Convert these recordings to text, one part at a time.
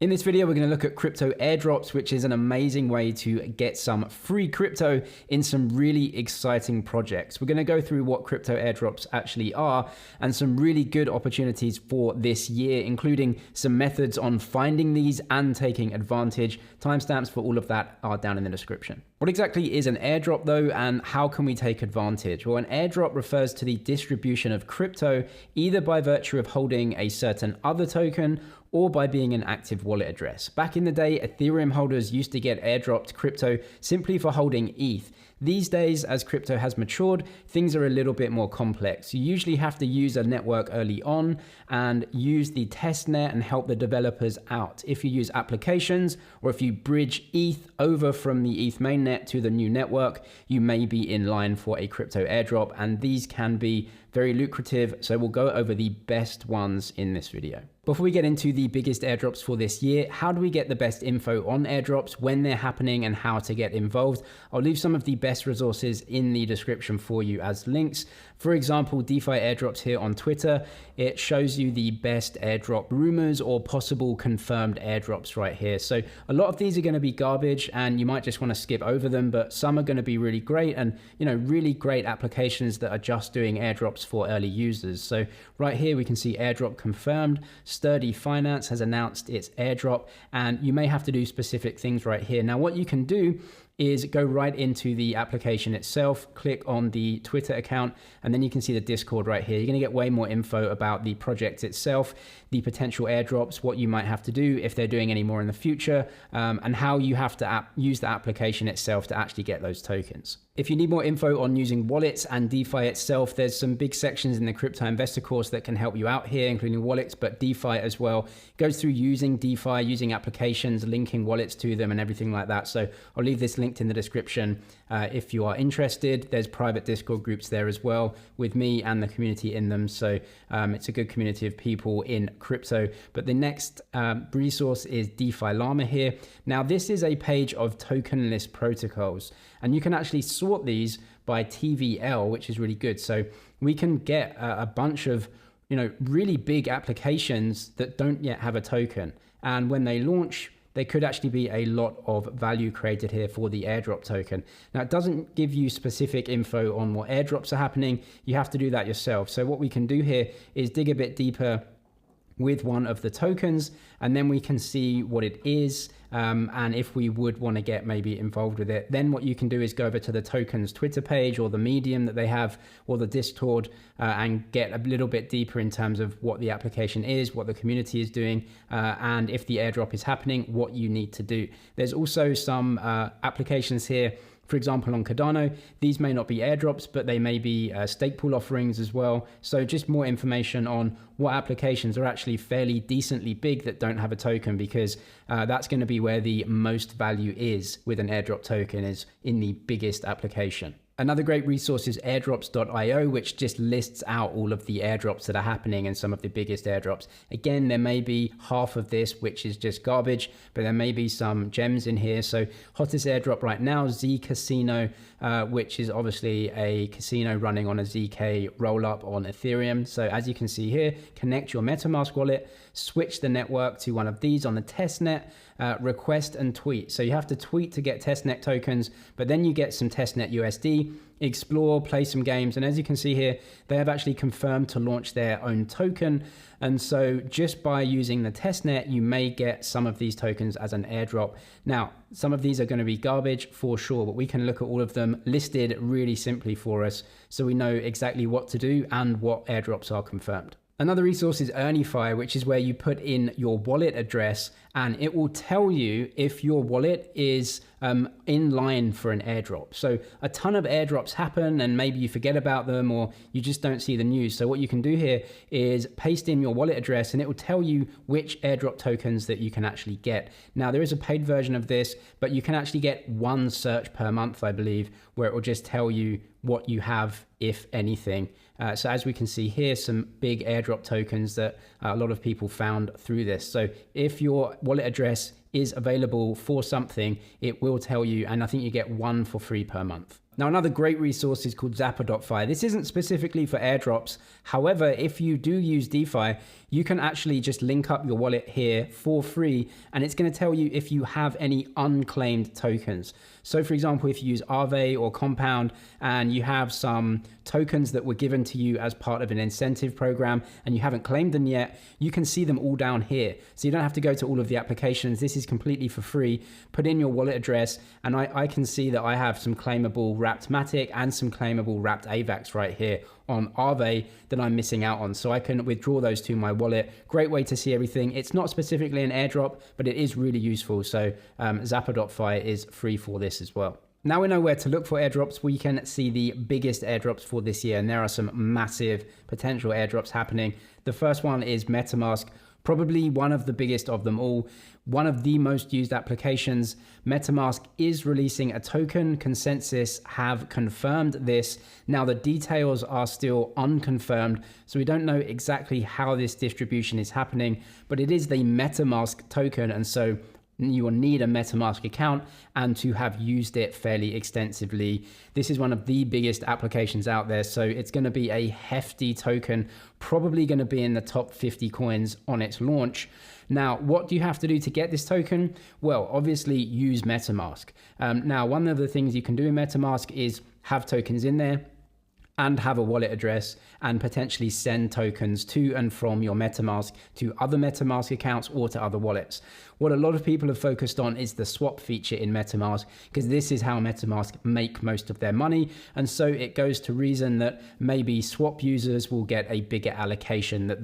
In this video, we're going to look at crypto airdrops, which is an amazing way to get some free crypto in some really exciting projects. We're going to go through what crypto airdrops actually are and some really good opportunities for this year, including some methods on finding these and taking advantage. Timestamps for all of that are down in the description. What exactly is an airdrop though, and how can we take advantage? Well, an airdrop refers to the distribution of crypto either by virtue of holding a certain other token or by being an active wallet address. Back in the day, Ethereum holders used to get airdropped crypto simply for holding ETH. These days, as crypto has matured, things are a little bit more complex. You usually have to use a network early on and use the testnet and help the developers out. If you use applications or if you bridge ETH over from the ETH mainnet to the new network, you may be in line for a crypto airdrop, and these can be very lucrative. So we'll go over the best ones in this video. Before we get into the biggest airdrops for this year, how do we get the best info on airdrops, when they're happening, and how to get involved? I'll leave some of the best resources in the description for you as links. For example, DeFi airdrops here on Twitter. It shows you the best airdrop rumors or possible confirmed airdrops right here. So a lot of these are going to be garbage and you might just want to skip over them, but some are going to be really great and, really great applications that are just doing airdrops for early users. So right here we can see airdrop confirmed. Sturdy Finance has announced its airdrop, and you may have to do specific things right here. Now, what you can do is go right into the application itself, click on the Twitter account, and then you can see the Discord right here. You're going to get way more info about the project itself, the potential airdrops, what you might have to do if they're doing any more in the future, and how you have to use the application itself to actually get those tokens. If you need more info on using wallets and DeFi itself, there's some big sections in the Crypto Investor course that can help you out here, including wallets, but DeFi as well. It goes through using DeFi, using applications, linking wallets to them and everything like that. So I'll leave this linked in the description if you are interested. There's private Discord groups there as well with me and the community in them. So it's a good community of people in crypto. But the next resource is DeFi Llama here. Now, this is a page of tokenless protocols, and you can actually sort these by TVL, which is really good. So we can get a bunch of really big applications that don't yet have a token, and when they launch, there could actually be a lot of value created here for the airdrop token. Now, it doesn't give you specific info on what airdrops are happening. You have to do that yourself. So what we can do here is dig a bit deeper with one of the tokens, and then we can see what it is, and if we would want to get maybe involved with it. Then what you can do is go over to the token's Twitter page or the Medium that they have or the Discord, and get a little bit deeper in terms of what the application is, what the community is doing, and if the airdrop is happening, what you need to do. There's also some applications here. For example, on Cardano, these may not be airdrops, but they may be stake pool offerings as well. So just more information on what applications are actually fairly decently big that don't have a token, because that's going to be where the most value is with an airdrop token, is in the biggest application. Another great resource is airdrops.io, which just lists out all of the airdrops that are happening and some of the biggest airdrops. Again, there may be half of this, which is just garbage, but there may be some gems in here. So hottest airdrop right now, Z Casino, which is obviously a casino running on a ZK rollup on Ethereum. So as you can see here, connect your MetaMask wallet, switch the network to one of these on the testnet, request and tweet. So you have to tweet to get testnet tokens, but then you get some testnet USD, explore, play some games. And as you can see here, they have actually confirmed to launch their own token. And so just by using the testnet, you may get some of these tokens as an airdrop. Now, some of these are going to be garbage for sure, but we can look at all of them listed really simply for us, so we know exactly what to do and what airdrops are confirmed. Another resource is Earnify, which is where you put in your wallet address and it will tell you if your wallet is in line for an airdrop. So a ton of airdrops happen and maybe you forget about them or you just don't see the news. So what you can do here is paste in your wallet address and it will tell you which airdrop tokens that you can actually get. Now, there is a paid version of this, but you can actually get one search per month, I believe, where it will just tell you what you have, if anything. So as we can see here, some big airdrop tokens that a lot of people found through this. So if your wallet address is available for something, it will tell you, and I think you get one for free per month. Now, another great resource is called Zapper.fi. This isn't specifically for airdrops. However, if you do use DeFi, you can actually just link up your wallet here for free, and it's going to tell you if you have any unclaimed tokens. So for example, if you use Aave or Compound and you have some tokens that were given to you as part of an incentive program and you haven't claimed them yet, you can see them all down here. So you don't have to go to all of the applications. This is completely for free. Put in your wallet address and I can see that I have some claimable wrapped Matic and some claimable wrapped AVAX right here on Aave that I'm missing out on. So I can withdraw those to my wallet. Great way to see everything. It's not specifically an airdrop, but it is really useful. So Zapper.fi is free for this as well. Now we know where to look for airdrops. We can see the biggest airdrops for this year, and there are some massive potential airdrops happening. The first one is MetaMask. Probably one of the biggest of them all, one of the most used applications. MetaMask is releasing a token. Consensus have confirmed this. Now the details are still unconfirmed, so we don't know exactly how this distribution is happening, but it is the MetaMask token, and so you will need a MetaMask account and to have used it fairly extensively. This is one of the biggest applications out there, so it's going to be a hefty token, probably going to be in the top 50 coins on its launch. Now, what do you have to do to get this token? Well, obviously use MetaMask. Now, one of the things you can do in MetaMask is have tokens in there and have a wallet address and potentially send tokens to and from your MetaMask to other MetaMask accounts or to other wallets. What a lot of people have focused on is the swap feature in MetaMask, because this is how MetaMask make most of their money. And so it goes to reason that maybe swap users will get a bigger allocation than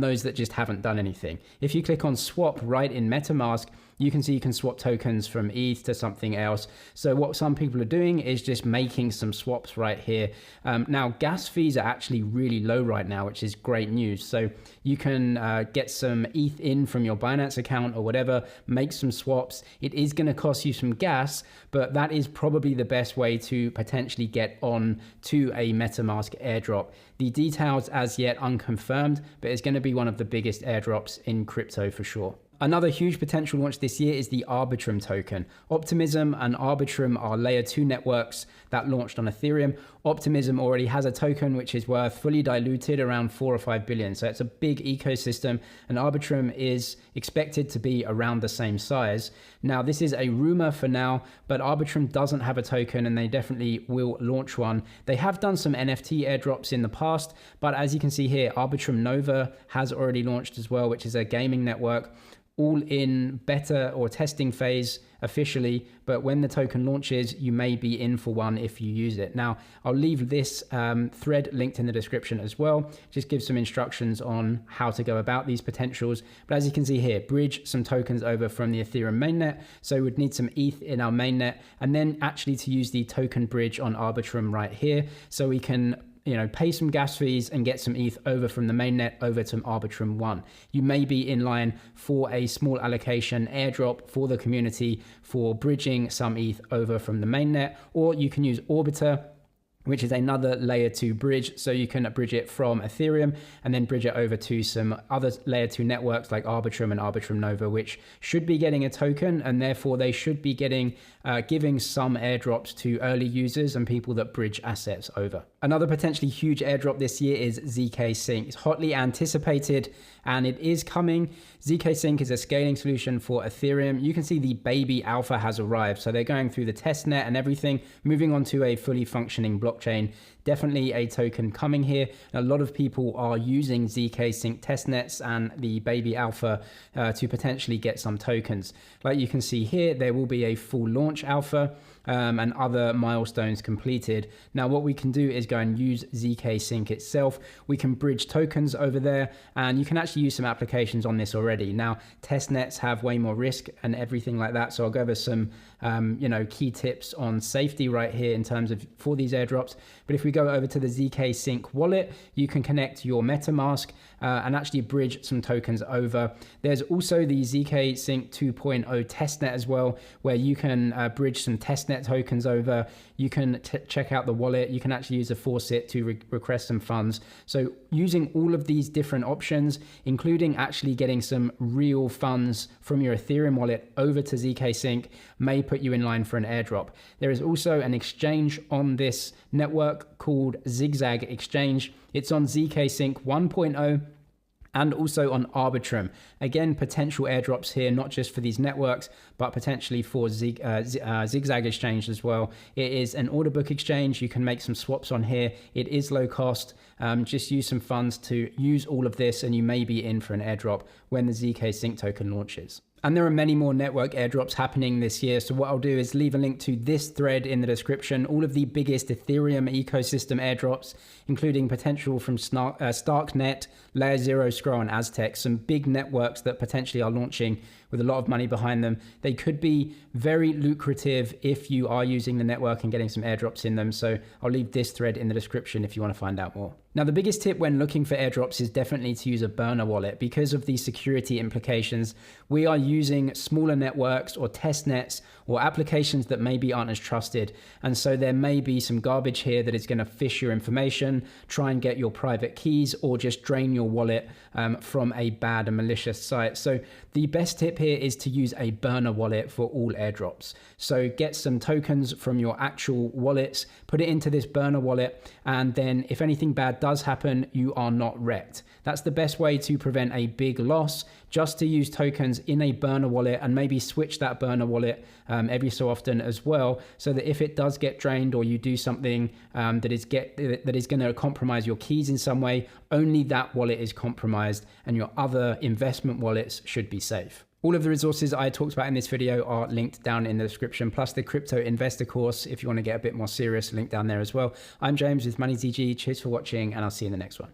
those that just haven't done anything. If you click on swap right in MetaMask, you can see you can swap tokens from ETH to something else. So what some people are doing is just making some swaps right here. Now, gas fees are actually really low right now, which is great news. So you can get some ETH in from your Binance account or whatever, make some swaps. It is going to cost you some gas, but that is probably the best way to potentially get on to a MetaMask airdrop. The details as yet unconfirmed, but it's going to be one of the biggest airdrops in crypto for sure. Another huge potential launch this year is the Arbitrum token. Optimism and Arbitrum are layer 2 networks that launched on Ethereum. Optimism already has a token which is worth fully diluted around 4 or 5 billion. So it's a big ecosystem, and Arbitrum is expected to be around the same size. Now, this is a rumor for now, but Arbitrum doesn't have a token and they definitely will launch one. They have done some NFT airdrops in the past, but as you can see here, Arbitrum Nova has already launched as well, which is a gaming network, all in beta or testing phase officially, but when the token launches, you may be in for one if you use it. Now, I'll leave this thread linked in the description as well. Just give some instructions on how to go about these potentials. But as you can see here, bridge some tokens over from the Ethereum mainnet. So we'd need some ETH in our mainnet, and then actually to use the token bridge on Arbitrum right here. So we can pay some gas fees and get some ETH over from the mainnet over to Arbitrum 1. You may be in line for a small allocation airdrop for the community for bridging some ETH over from the mainnet, or you can use Orbiter, which is another layer 2 bridge. So you can bridge it from Ethereum and then bridge it over to some other layer 2 networks like Arbitrum and Arbitrum Nova, which should be getting a token, and therefore they should be giving some airdrops to early users and people that bridge assets over. Another potentially huge airdrop this year is ZK Sync. It's hotly anticipated and it is coming. ZK Sync is a scaling solution for Ethereum. You can see the baby alpha has arrived. So they're going through the testnet and everything, moving on to a fully functioning blockchain. Definitely a token coming here. A lot of people are using ZK Sync testnets and the baby alpha to potentially get some tokens. Like you can see here, there will be a full launch alpha and other milestones completed. Now, what we can do is go and use ZK Sync itself. We can bridge tokens over there, and you can actually use some applications on this already. Now, testnets have way more risk and everything like that. So I'll go over some key tips on safety right here in terms of for these airdrops. But if we go over to the ZK Sync wallet, you can connect your MetaMask and actually bridge some tokens over. There's also the ZK Sync 2.0 testnet as well, where you can bridge some testnet tokens over. You can check out the wallet. You can actually use a faucet to request some funds. So using all of these different options, including actually getting some real funds from your Ethereum wallet over to ZK Sync, may put you in line for an airdrop. There is also an exchange on this network called Zigzag Exchange. It's on ZK Sync 1.0 and also on Arbitrum. Again, potential airdrops here, not just for these networks, but potentially for Zigzag Exchange as well. It is an order book exchange. You can make some swaps on here. It is low cost. Just use some funds to use all of this and you may be in for an airdrop when the ZK Sync token launches. And there are many more network airdrops happening this year. So what I'll do is leave a link to this thread in the description, all of the biggest Ethereum ecosystem airdrops, including potential from Starknet, Layer 0, Scroll, and Aztec, some big networks that potentially are launching with a lot of money behind them. They could be very lucrative if you are using the network and getting some airdrops in them. So I'll leave this thread in the description if you want to find out more. Now, the biggest tip when looking for airdrops is definitely to use a burner wallet because of the security implications. We are using smaller networks or test nets or applications that maybe aren't as trusted. And so there may be some garbage here that is going to phish your information, try and get your private keys, or just drain your wallet from a bad and malicious site. So the best tip here is to use a burner wallet for all airdrops. So get some tokens from your actual wallets, put it into this burner wallet, and then if anything bad does happen, you are not wrecked. That's the best way to prevent a big loss, just to use tokens in a burner wallet and maybe switch that burner wallet every so often as well, so that if it does get drained or you do something that is going to compromise your keys in some way, only that wallet is compromised and your other investment wallets should be safe. All of the resources I talked about in this video are linked down in the description, plus the crypto investor course if you want to get a bit more serious, link down there as well. I'm James with MoneyZG. Cheers for watching, and I'll see you in the next one.